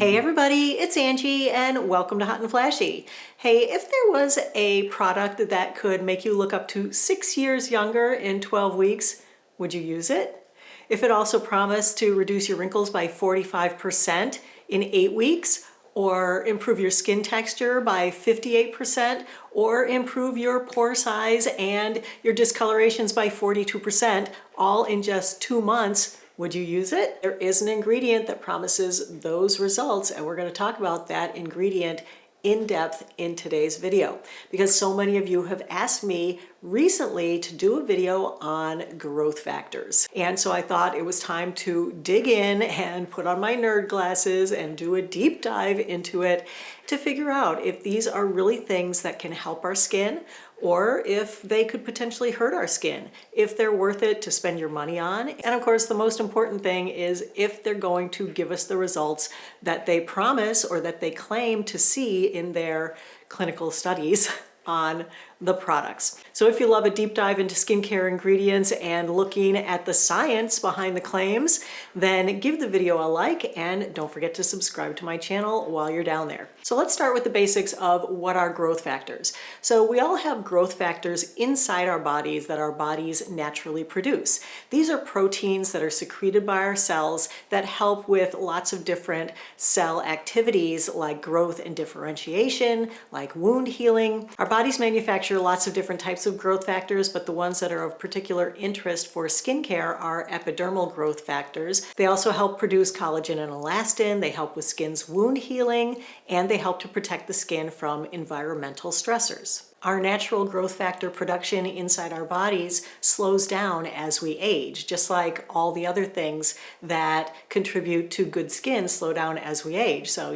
Hey everybody, it's Angie and welcome to Hot and Flashy. Hey, if there was a product that could make you look up to 6 years younger in 12 weeks, would you use it? If it also promised to reduce your wrinkles by 45% in 8 weeks, or improve your skin texture by 58%, or improve your pore size and your discolorations by 42%, all in just 2 months, would you use it? There is an ingredient that promises those results, and we're going to talk about that ingredient in depth in today's video because so many of you have asked me recently to do a video on growth factors. And so I thought it was time to dig in and put on my nerd glasses and do a deep dive into it to figure out if these are really things that can help our skin or if they could potentially hurt our skin, if they're worth it to spend your money on. And of course, the most important thing is if they're going to give us the results that they promise or that they claim to see in their clinical studies on the products. So if you love a deep dive into skincare ingredients and looking at the science behind the claims, then give the video a like and don't forget to subscribe to my channel while you're down there. So let's start with the basics of what are growth factors. So we all have growth factors inside our bodies that our bodies naturally produce. These are proteins that are secreted by our cells that help with lots of different cell activities like growth and differentiation, like wound healing. Our bodies manufacture lots of different types of growth factors, but the ones that are of particular interest for skincare are epidermal growth factors. They also help produce collagen and elastin, they help with skin's wound healing, and they help to protect the skin from environmental stressors. Our natural growth factor production inside our bodies slows down as we age, just like all the other things that contribute to good skin slow down as we age. So,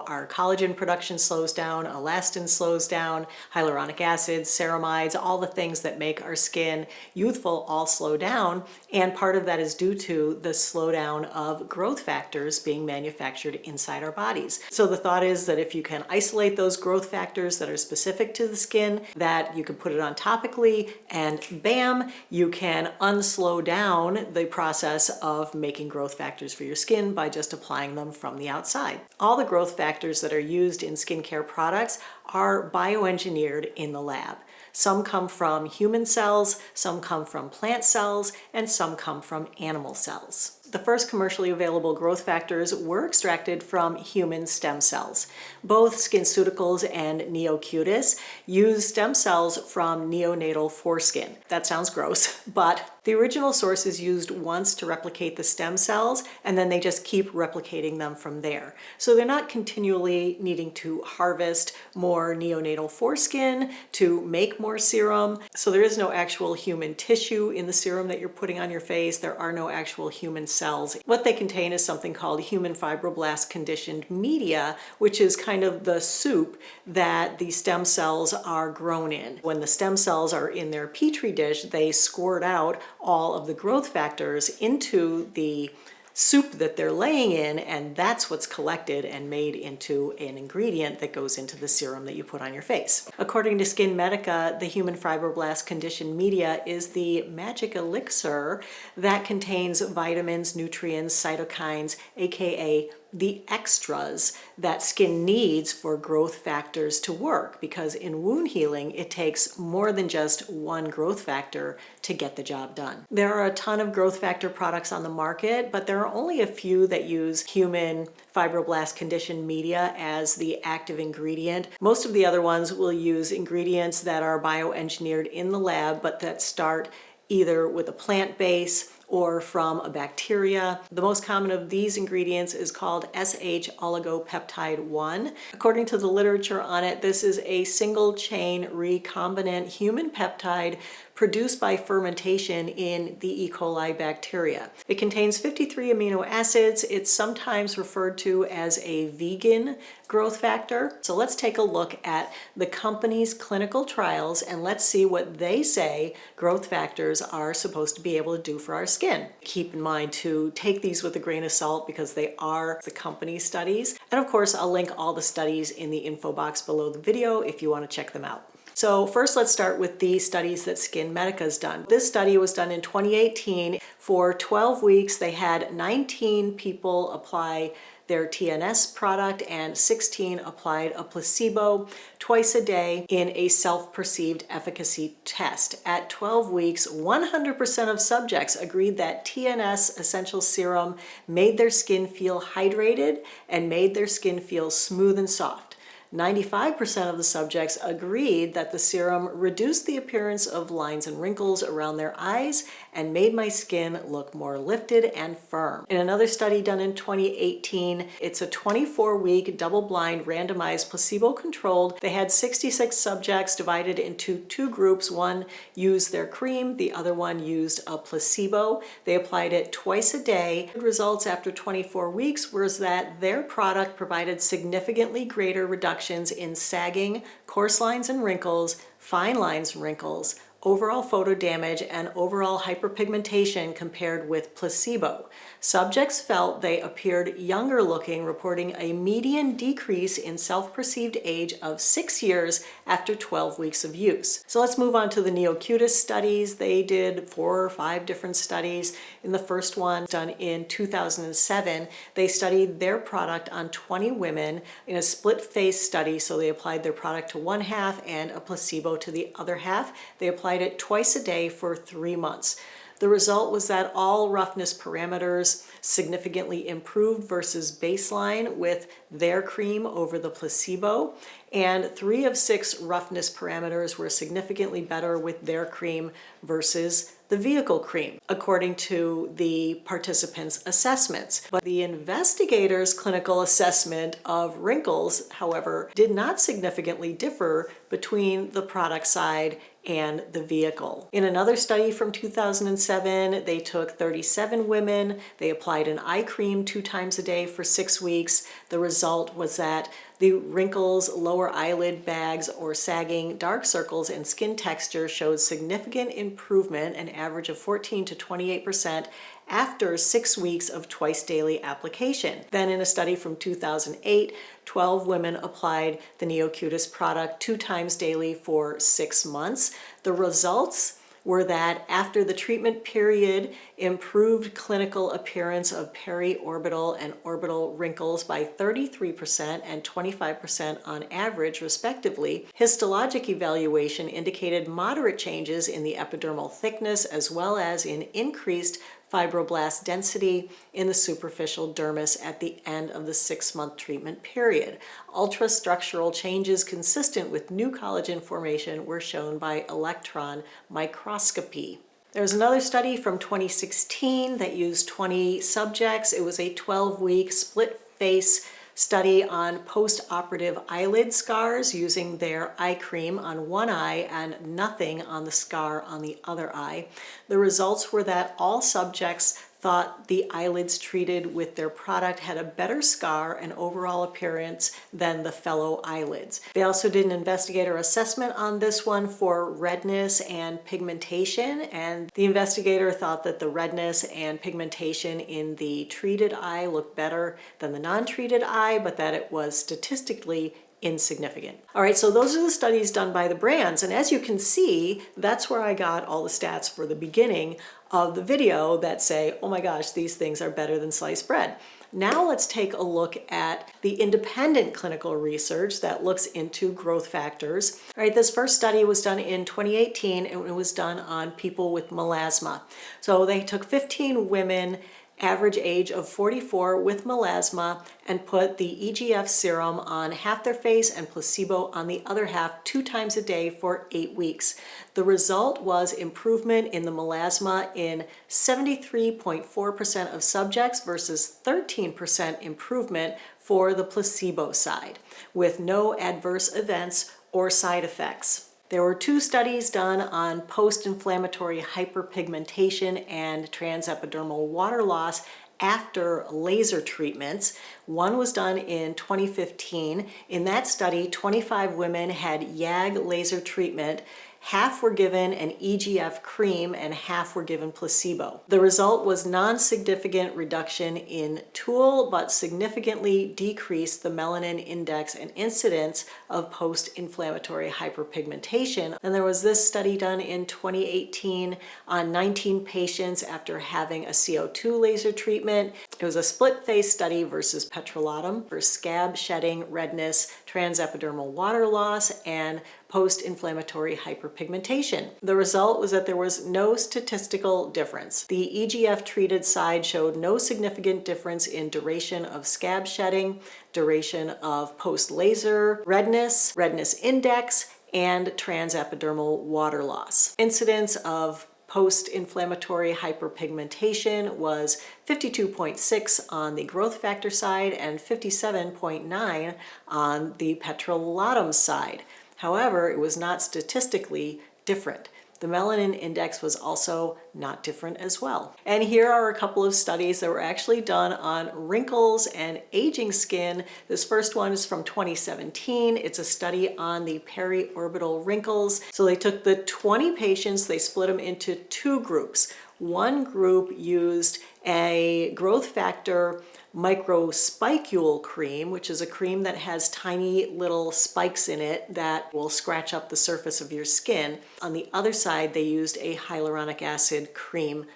our collagen production slows down, elastin slows down, hyaluronic acid, ceramides, all the things that make our skin youthful all slow down. And part of that is due to the slowdown of growth factors being manufactured inside our bodies. So the thought is that if you can isolate those growth factors that are specific to the skin, that you can put it on topically and bam, you can unslow down the process of making growth factors for your skin by just applying them from the outside. All the growth factors that are used in skincare products are bioengineered in the lab. Some come from human cells, some come from plant cells, and some come from animal cells. The first commercially available growth factors were extracted from human stem cells. Both SkinCeuticals and Neocutis use stem cells from neonatal foreskin. That sounds gross, but the original source is used once to replicate the stem cells, and then they just keep replicating them from there. So they're not continually needing to harvest more neonatal foreskin to make more serum. So there is no actual human tissue in the serum that you're putting on your face. There are no actual human cells. What they contain is something called human fibroblast conditioned media, which is kind of the soup that the stem cells are grown in. When the stem cells are in their petri dish, they squirt out all of the growth factors into the soup that they're laying in, and that's what's collected and made into an ingredient that goes into the serum that you put on your face. According to SkinMedica, the human fibroblast conditioned media is the magic elixir that contains vitamins, nutrients, cytokines, aka the extras that skin needs for growth factors to work, because in wound healing it takes more than just one growth factor to get the job done. There are a ton of growth factor products on the market, but there are only a few that use human fibroblast conditioned media as the active ingredient. Most of the other ones will use ingredients that are bioengineered in the lab, but that start either with a plant base or from a bacteria. The most common of these ingredients is called SH oligopeptide 1. According to the literature on it, this is a single chain recombinant human peptide produced by fermentation in the E. coli bacteria. It contains 53 amino acids. It's sometimes referred to as a vegan growth factor. So let's take a look at the company's clinical trials and let's see what they say growth factors are supposed to be able to do for our skin. Keep in mind to take these with a grain of salt because they are the company's studies. And of course, I'll link all the studies in the info box below the video if you want to check them out. So first, let's start with the studies that SkinMedica has done. This study was done in 2018. For 12 weeks, they had 19 people apply their TNS product and 16 applied a placebo twice a day in a self-perceived efficacy test. At 12 weeks, 100% of subjects agreed that TNS essential serum made their skin feel hydrated and made their skin feel smooth and soft. 95% of the subjects agreed that the serum reduced the appearance of lines and wrinkles around their eyes and made my skin look more lifted and firm. In another study done in 2018, it's a 24-week double-blind randomized placebo-controlled. They had 66 subjects divided into two groups. One used their cream, the other one used a placebo. They applied it twice a day. The results after 24 weeks was that their product provided significantly greater reductions in sagging, coarse lines and wrinkles, fine lines and wrinkles, overall photo damage, and overall hyperpigmentation compared with placebo. Subjects felt they appeared younger looking, reporting a median decrease in self-perceived age of 6 years after 12 weeks of use. So let's move on to the Neocutis studies. They did 4 or 5 different studies. In the first one, done in 2007, they studied their product on 20 women in a split-face study. So they applied their product to one half and a placebo to the other half. They applied it twice a day for 3 months. The result was that all roughness parameters significantly improved versus baseline with their cream over the placebo, and 3 of 6 roughness parameters were significantly better with their cream versus the vehicle cream, according to the participants' assessments. But the investigators' clinical assessment of wrinkles, however, did not significantly differ between the product side and the vehicle. In another study from 2007, they took 37 women. They applied an eye cream 2 times a day for 6 weeks. The result was that the wrinkles, lower eyelid bags or sagging, dark circles, and skin texture showed significant improvement, an average of 14 to 28%, after 6 weeks of twice daily application. Then in a study from 2008, 12 women applied the Neocutis product 2 times daily for 6 months. The results were that after the treatment period, improved clinical appearance of periorbital and orbital wrinkles by 33% and 25% on average, respectively. Histologic evaluation indicated moderate changes in the epidermal thickness as well as in increased fibroblast density in the superficial dermis at the end of the 6-month treatment period. Ultrastructural changes consistent with new collagen formation were shown by electron microscopy. There's another study from 2016 that used 20 subjects. It was a 12-week split-face study on post-operative eyelid scars using their eye cream on one eye and nothing on the scar on the other eye. The results were that all subjects thought the eyelids treated with their product had a better scar and overall appearance than the fellow eyelids. They also did an investigator assessment on this one for redness and pigmentation, and the investigator thought that the redness and pigmentation in the treated eye looked better than the non-treated eye, but that it was statistically insignificant. All right, so those are the studies done by the brands, and as you can see, that's where I got all the stats for the beginning of the video that say, oh my gosh, these things are better than sliced bread. Now let's take a look at the independent clinical research that looks into growth factors. All right, this first study was done in 2018 and it was done on people with melasma. So they took 15 women, average age of 44, with melasma, and put the EGF serum on half their face and placebo on the other half 2 times a day for 8 weeks. The result was improvement in the melasma in 73.4% of subjects versus 13% improvement for the placebo side, with no adverse events or side effects. There were 2 studies done on post-inflammatory hyperpigmentation and transepidermal water loss after laser treatments. One was done in 2015. In that study, 25 women had YAG laser treatment Half were given an EGF cream and half were given placebo. The result was non-significant reduction in tool, but significantly decreased the melanin index and incidence of post-inflammatory hyperpigmentation. And there was this study done in 2018 on 19 patients after having a CO2 laser treatment. It was a split-face study versus petrolatum for scab shedding, redness, transepidermal water loss, and post-inflammatory hyperpigmentation. The result was that there was no statistical difference. The EGF treated side showed no significant difference in duration of scab shedding, duration of post-laser redness, redness index, and transepidermal water loss. Incidence of post-inflammatory hyperpigmentation was 52.6 on the growth factor side and 57.9 on the petrolatum side. However, it was not statistically different. The melanin index was also not different as well. And here are a couple of studies that were actually done on wrinkles and aging skin. This first one is from 2017. It's a study on the periorbital wrinkles. So they took the 20 patients, they split them into two groups. One group used a growth factor microspicule cream, which is a cream that has tiny little spikes in it that will scratch up the surface of your skin. On the other side, they used a hyaluronic acid cream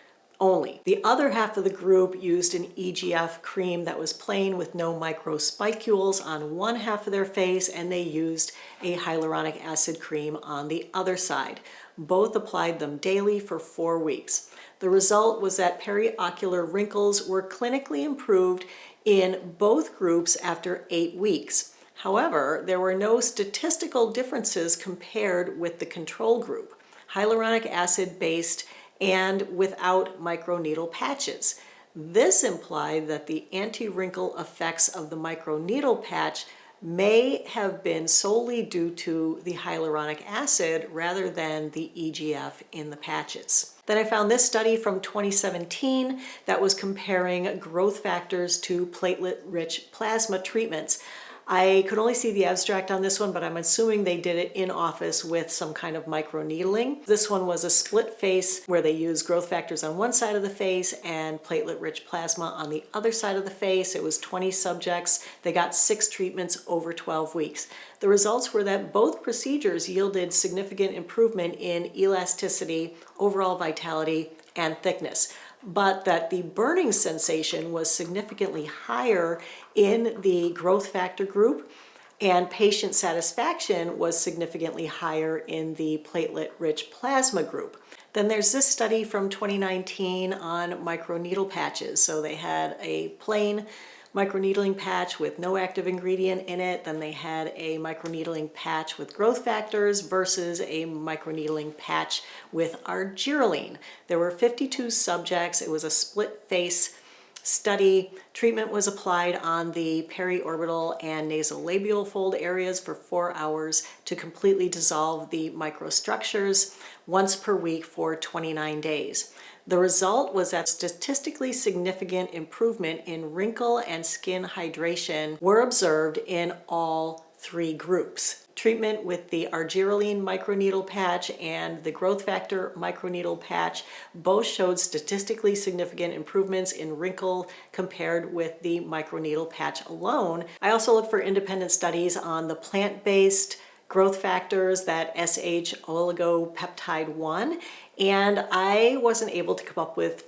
only. The other half of the group used an EGF cream that was plain with no microspicules on one half of their face, and they used a hyaluronic acid cream on the other side. Both applied them daily for 4 weeks. The result was that periocular wrinkles were clinically improved in both groups after 8 weeks. However, there were no statistical differences compared with the control group, hyaluronic acid based and without microneedle patches. This implied that the anti-wrinkle effects of the microneedle patch may have been solely due to the hyaluronic acid rather than the EGF in the patches. Then I found this study from 2017 that was comparing growth factors to platelet-rich plasma treatments. I could only see the abstract on this one, but I'm assuming they did it in office with some kind of microneedling. This one was a split face where they used growth factors on one side of the face and platelet-rich plasma on the other side of the face. It was 20 subjects. They got 6 treatments over 12 weeks. The results were that both procedures yielded significant improvement in elasticity, overall vitality, and thickness, but that the burning sensation was significantly higher in the growth factor group, and patient satisfaction was significantly higher in the platelet-rich plasma group. Then there's this study from 2019 on microneedle patches. So they had a plain microneedling patch with no active ingredient in it. Then they had a microneedling patch with growth factors versus a microneedling patch with argireline. There were 52 subjects. It was a split face study. Treatment was applied on the periorbital and nasolabial fold areas for 4 hours to completely dissolve the microstructures once per week for 29 days. The result was that statistically significant improvement in wrinkle and skin hydration were observed in all 3 groups. Treatment with the argireline microneedle patch and the growth factor microneedle patch both showed statistically significant improvements in wrinkle compared with the microneedle patch alone. I also looked for independent studies on the plant-based growth factors, that SH oligopeptide 1, and I wasn't able to come up with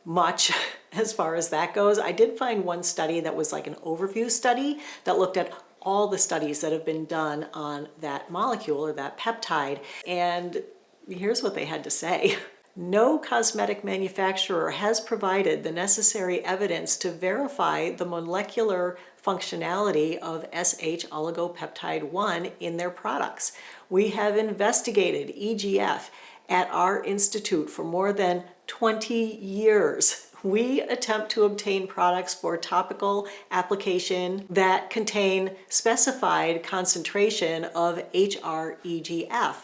much as far as that goes. I did find one study that was like an overview study that looked at all the studies that have been done on that molecule or that peptide, and here's what they had to say. No cosmetic manufacturer has provided the necessary evidence to verify the molecular functionality of SH oligopeptide 1 in their products. We have investigated EGF at our institute for more than 20 years. We attempt to obtain products for topical application that contain specified concentration of HREGF,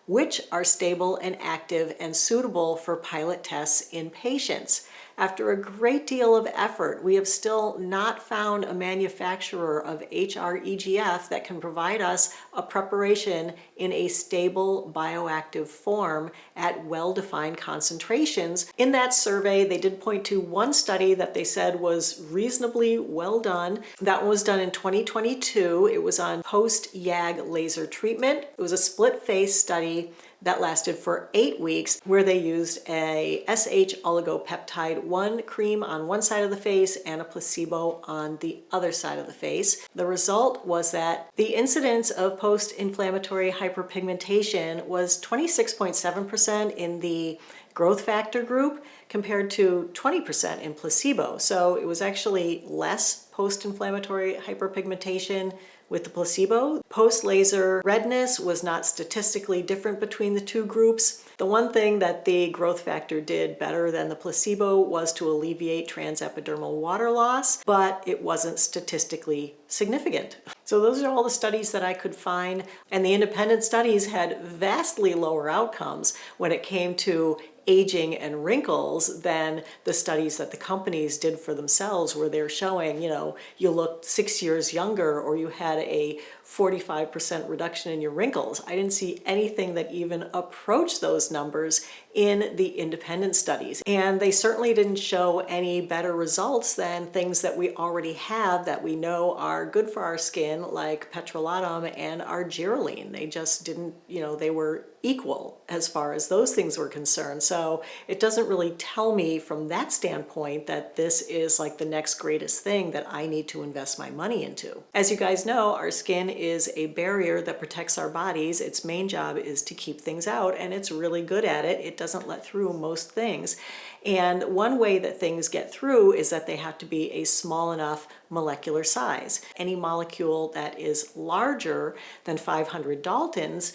which are stable and active and suitable for pilot tests in patients. After a great deal of effort, we have still not found a manufacturer of HREGF that can provide us a preparation in a stable bioactive form at well-defined concentrations. In that survey, they did point to one study that they said was reasonably well done. That one was done in 2022. It was on post-YAG laser treatment. It was a split-face study that lasted for 8 weeks, where they used a SH oligopeptide 1 cream on one side of the face and a placebo on the other side of the face. The result was that the incidence of post-inflammatory hyperpigmentation was 26.7% in the growth factor group compared to 20% in placebo. So it was actually less post-inflammatory hyperpigmentation with the placebo. Post-laser redness was not statistically different between the two groups. The one thing that the growth factor did better than the placebo was to alleviate transepidermal water loss, but it wasn't statistically significant. So those are all the studies that I could find, and the independent studies had vastly lower outcomes when it came to aging and wrinkles than the studies that the companies did for themselves, where they're showing, you looked 6 years younger or you had a 45% reduction in your wrinkles. I didn't see anything that even approached those numbers in the independent studies. And they certainly didn't show any better results than things that we already have that we know are good for our skin, like petrolatum and argireline. They just didn't, they were equal as far as those things were concerned. So it doesn't really tell me from that standpoint that this is like the next greatest thing that I need to invest my money into. As you guys know, our skin is a barrier that protects our bodies. Its main job is to keep things out, and it's really good at it. It doesn't let through most things. And one way that things get through is that they have to be a small enough molecular size. Any molecule that is larger than 500 Daltons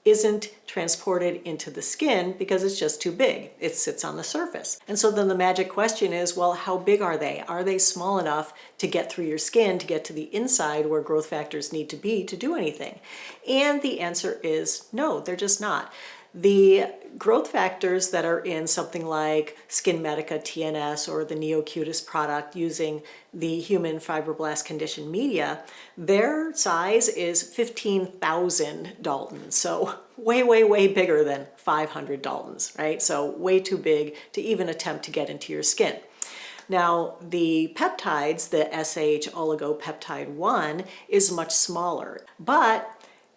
isn't transported into the skin because it's just too big. It sits on the surface. And so then the magic question is, well, how big are they? Are they small enough to get through your skin, to get to the inside where growth factors need to be to do anything? And the answer is no, they're just not. The growth factors that are in something like SkinMedica TNS or the Neocutis product using the human fibroblast conditioned media, their size is 15,000 Daltons. So way, way, way bigger than 500 Daltons, right? So way too big to even attempt to get into your skin. Now, the peptides, the SH oligopeptide 1, is much smaller, but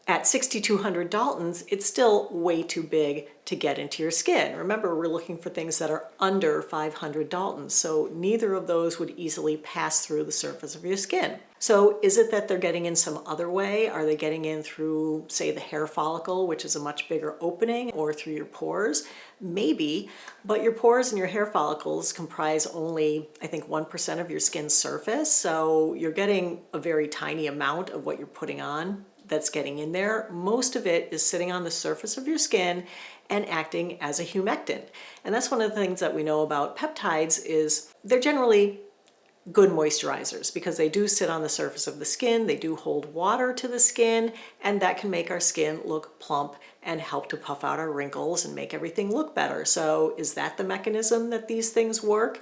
at 6,200 Daltons, it's still way too big to get into your skin. Remember, we're looking for things that are under 500 Daltons, so neither of those would easily pass through the surface of your skin. So is it that they're getting in some other way? Are they getting in through, say, the hair follicle, which is a much bigger opening, or through your pores? Maybe, but your pores and your hair follicles comprise only, I think, 1% of your skin's surface, so you're getting a very tiny amount of what you're putting on that's getting in there. Most of it is sitting on the surface of your skin and acting as a humectant. And that's one of the things that we know about peptides is they're generally good moisturizers because they do sit on the surface of the skin, they do hold water to the skin, and that can make our skin look plump and help to puff out our wrinkles and make everything look better. So is that the mechanism that these things work?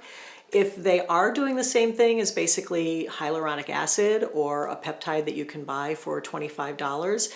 If they are doing the same thing as basically hyaluronic acid or a peptide that you can buy for $25,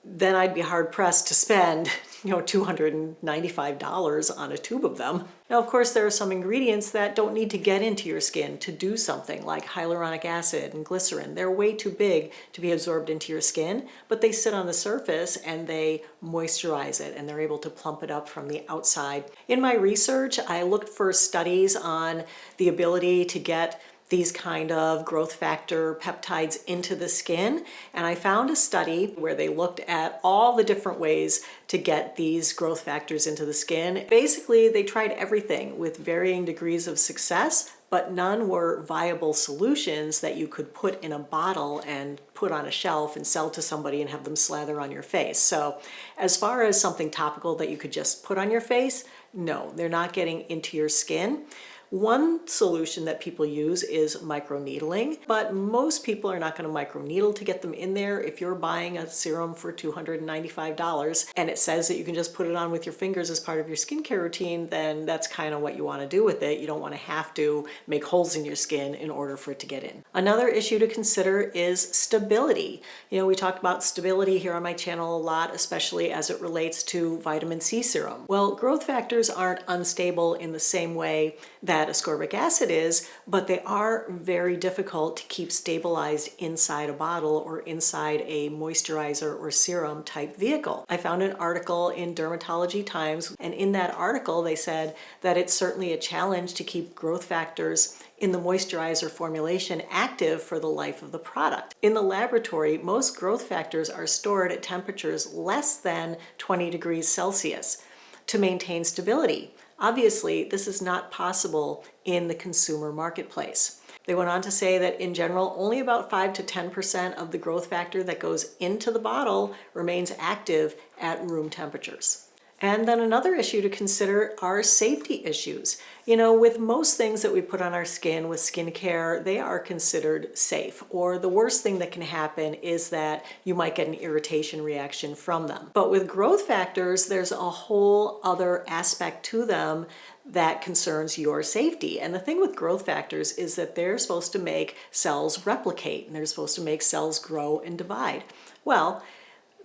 then I'd be hard pressed to spend, $295 on a tube of them. Now, of course, there are some ingredients that don't need to get into your skin to do something, like hyaluronic acid and glycerin. They're way too big to be absorbed into your skin, but they sit on the surface and they moisturize it, and they're able to plump it up from the outside. In my research, I looked for studies on the ability to get these kind of growth factor peptides into the skin. And I found a study where they looked at all the different ways to get these growth factors into the skin. Basically, they tried everything with varying degrees of success, but none were viable solutions that you could put in a bottle and put on a shelf and sell to somebody and have them slather on your face. So as far as something topical that you could just put on your face, no, they're not getting into your skin. One solution that people use is microneedling, but most people are not going to microneedle to get them in there. If you're buying a serum for $295 and it says that you can just put it on with your fingers as part of your skincare routine, then that's kind of what you want to do with it. You don't want to have to make holes in your skin in order for it to get in. Another issue to consider is stability. You know, we talk about stability here on my channel a lot, especially as it relates to vitamin C serum. Well, growth factors aren't unstable in the same way that ascorbic acid is, but they are very difficult to keep stabilized inside a bottle or inside a moisturizer or serum type vehicle. I found an article in Dermatology Times, and in that article they said that it's certainly a challenge to keep growth factors in the moisturizer formulation active for the life of the product. In the laboratory, most growth factors are stored at temperatures less than 20 degrees Celsius to maintain stability. Obviously, this is not possible in the consumer marketplace. They went on to say that in general, only about 5 to 10% of the growth factor that goes into the bottle remains active at room temperatures. And then another issue to consider are safety issues. You know, with most things that we put on our skin with skincare, they are considered safe, or the worst thing that can happen is that you might get an irritation reaction from them. But with growth factors, there's a whole other aspect to them that concerns your safety. And the thing with growth factors is that they're supposed to make cells replicate, and they're supposed to make cells grow and divide. Well,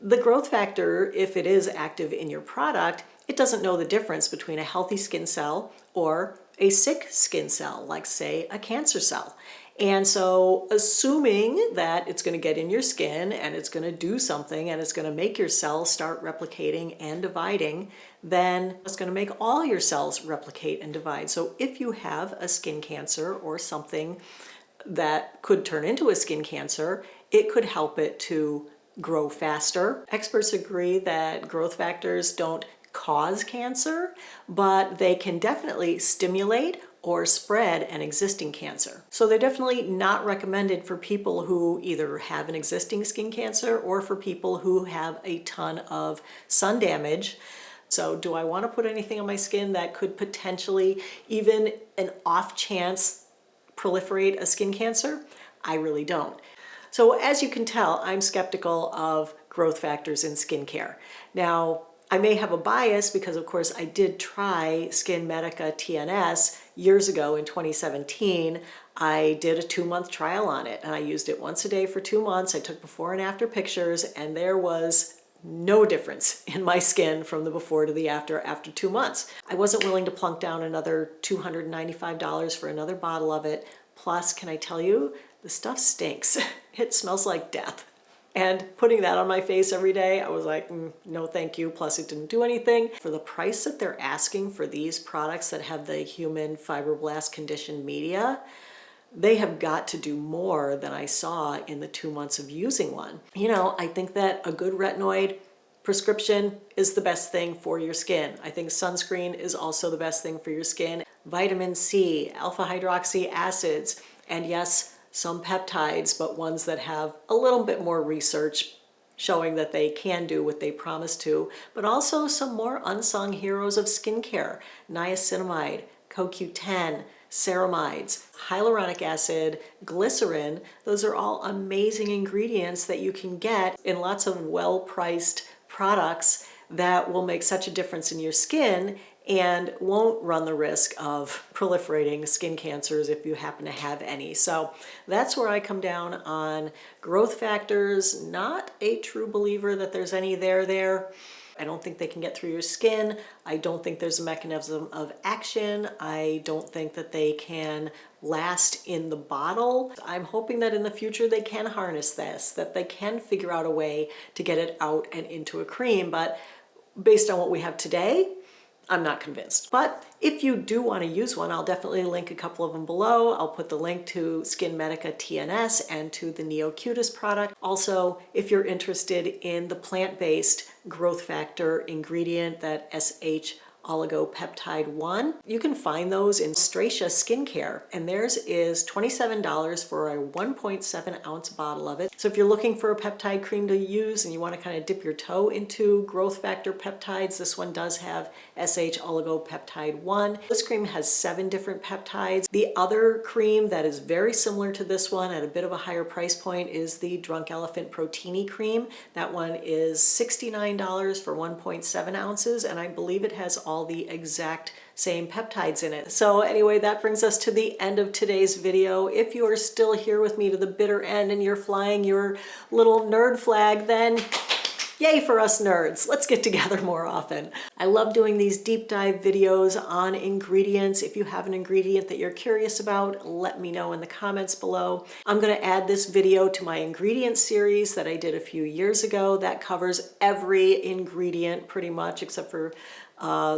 the growth factor, if it is active in your product, it doesn't know the difference between a healthy skin cell or a sick skin cell, like say a cancer cell. And so assuming that it's going to get in your skin and it's going to do something and it's going to make your cells start replicating and dividing, then it's going to make all your cells replicate and divide. So if you have a skin cancer or something that could turn into a skin cancer, it could help it to grow faster. Experts agree that growth factors don't cause cancer, but they can definitely stimulate or spread an existing cancer. So they're definitely not recommended for people who either have an existing skin cancer or for people who have a ton of sun damage. So do I want to put anything on my skin that could potentially, even an off chance, proliferate a skin cancer? I really don't. So as you can tell, I'm skeptical of growth factors in skincare. Now, I may have a bias because of course I did try SkinMedica TNS years ago in 2017. I did a 2-month trial on it and I used it once a day for 2 months. I took before and after pictures and there was no difference in my skin from the before to the after 2 months. I wasn't willing to plunk down another $295 for another bottle of it. Plus, can I tell you, the stuff stinks. It smells like death. And putting that on my face every day, I was like, no thank you. Plus it didn't do anything. For the price that they're asking for these products that have the human fibroblast conditioned media, they have got to do more than I saw in the 2 months of using one. You know, I think that a good retinoid prescription is the best thing for your skin. I think sunscreen is also the best thing for your skin. Vitamin C, alpha hydroxy acids, and yes, some peptides, but ones that have a little bit more research showing that they can do what they promise to, but also some more unsung heroes of skincare: niacinamide, CoQ10, ceramides, hyaluronic acid, glycerin. Those are all amazing ingredients that you can get in lots of well-priced products that will make such a difference in your skin and won't run the risk of proliferating skin cancers if you happen to have any. So that's where I come down on growth factors. Not a true believer that there's any there. I don't think they can get through your skin. I don't think there's a mechanism of action. I don't think that they can last in the bottle. I'm hoping that in the future they can harness this, that they can figure out a way to get it out and into a cream. But based on what we have today, I'm not convinced. But if you do want to use one, I'll definitely link a couple of them below. I'll put the link to SkinMedica TNS and to the Neocutis product. Also, if you're interested in the plant-based growth factor ingredient that Oligopeptide 1. You can find those in Stracia Skincare, and theirs is $27 for a 1.7 ounce bottle of it. So if you're looking for a peptide cream to use and you want to kind of dip your toe into growth factor peptides, this one does have SH Oligopeptide 1. This cream has 7 different peptides. The other cream that is very similar to this one at a bit of a higher price point is the Drunk Elephant Protini cream. That one is $69 for 1.7 ounces, and I believe it has all the exact same peptides in it. So anyway, that brings us to the end of today's video. If you are still here with me to the bitter end and you're flying your little nerd flag, then yay for us nerds. Let's get together more often. I love doing these deep dive videos on ingredients. If you have an ingredient that you're curious about, let me know in the comments below. I'm going to add this video to my ingredient series that I did a few years ago that covers every ingredient pretty much, except for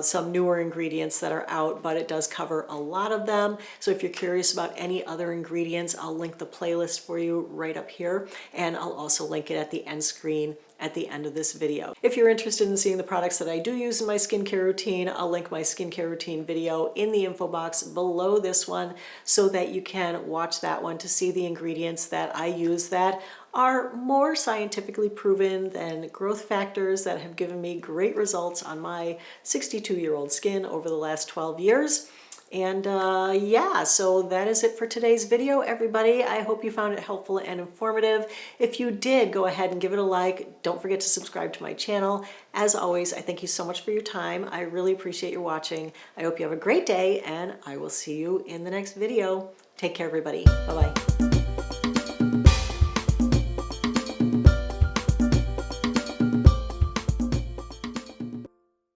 some newer ingredients that are out, but it does cover a lot of them. So if you're curious about any other ingredients, I'll link the playlist for you right up here, and I'll also link it at the end screen at the end of this video. If you're interested in seeing the products that I do use in my skincare routine, I'll link my skincare routine video in the info box below this one so that you can watch that one to see the ingredients that I use that are more scientifically proven than growth factors that have given me great results on my 62-year-old skin over the last 12 years. And yeah, so that is it for today's video, everybody. I hope you found it helpful and informative. If you did, go ahead and give it a like. Don't forget to subscribe to my channel. As always, I thank you so much for your time. I really appreciate your watching. I hope you have a great day, and I will see you in the next video. Take care, everybody. Bye-bye.